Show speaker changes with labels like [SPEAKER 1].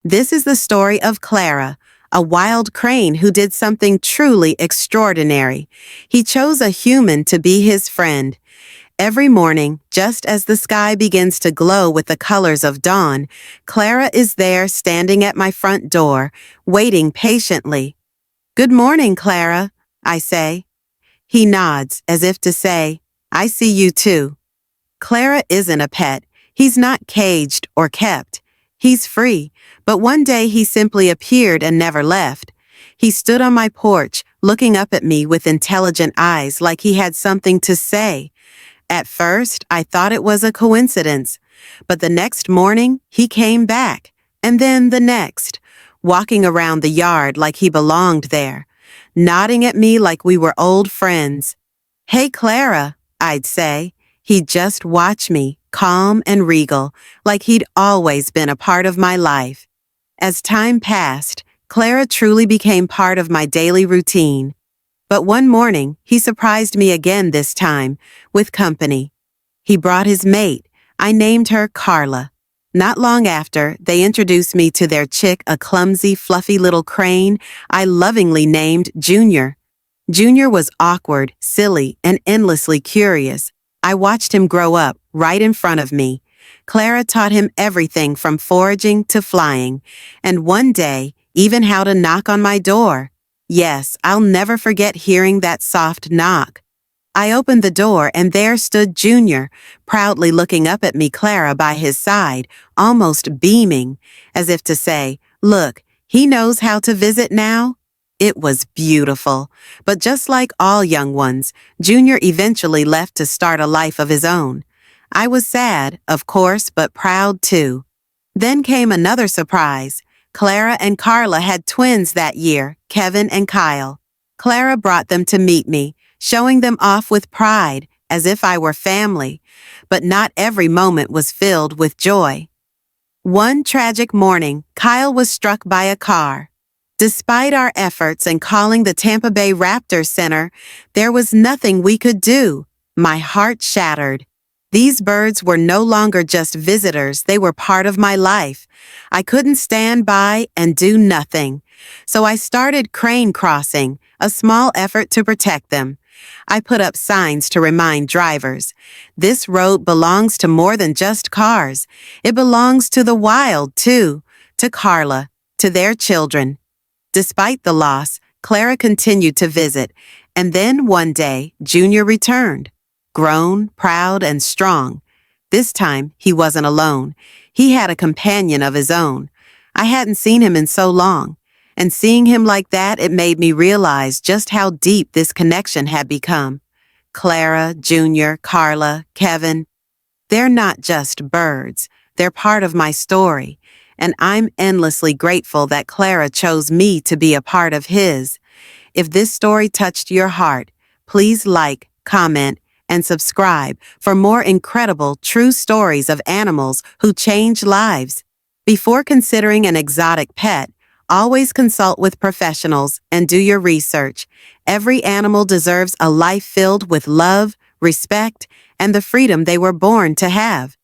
[SPEAKER 1] This is the story of Clara, a wild crane who did something truly extraordinary. He chose a human to be his friend. Every morning, just as the sky begins to glow with the colors of dawn, Clara is there standing at my front door, waiting patiently. "Good morning, Clara," I say. He nods, as if to say, "I see you too." Clara isn't a pet. He's not caged or kept. He's free, but one day he simply appeared and never left. He stood on my porch, looking up at me with intelligent eyes like he had something to say. At first, I thought it was a coincidence, but the next morning, he came back, and then the next, walking around the yard like he belonged there, nodding at me like we were old friends. "Hey, Clara," I'd say. He'd just watch me, calm and regal, like he'd always been a part of my life. As time passed, Clara truly became part of my daily routine. But one morning, he surprised me again this time, with company. He brought his mate. I named her Carla. Not long after, they introduced me to their chick, a clumsy, fluffy little crane I lovingly named Junior. Junior was awkward, silly, and endlessly curious. I watched him grow up right in front of me. Clara taught him everything from foraging to flying, and one day, even how to knock on my door. Yes, I'll never forget hearing that soft knock. I opened the door and there stood Junior, proudly looking up at me, Clara by his side, almost beaming, as if to say, "Look, he knows how to visit now." It was beautiful, but just like all young ones, Junior eventually left to start a life of his own. I was sad, of course, but proud too. Then came another surprise. Clara and Carla had twins that year, Kevin and Kyle. Clara brought them to meet me, showing them off with pride, as if I were family, but not every moment was filled with joy. One tragic morning, Kyle was struck by a car. Despite our efforts and calling the Tampa Bay Raptors Center, there was nothing we could do. My heart shattered. These birds were no longer just visitors, they were part of my life. I couldn't stand by and do nothing. So I started Crane Crossing, a small effort to protect them. I put up signs to remind drivers. This road belongs to more than just cars. It belongs to the wild, too, to Carla, to their children. Despite the loss, Clara continued to visit, and then one day, Junior returned. Grown, proud, and strong. This time, he wasn't alone. He had a companion of his own. I hadn't seen him in so long, and seeing him like that, it made me realize just how deep this connection had become. Clara, Junior, Carla, Kevin, they're not just birds. They're part of my story, and I'm endlessly grateful that Clara chose me to be a part of his. If this story touched your heart, please like, comment, and subscribe for more incredible, true stories of animals who change lives. Before considering an exotic pet, always consult with professionals and do your research. Every animal deserves a life filled with love, respect, and the freedom they were born to have.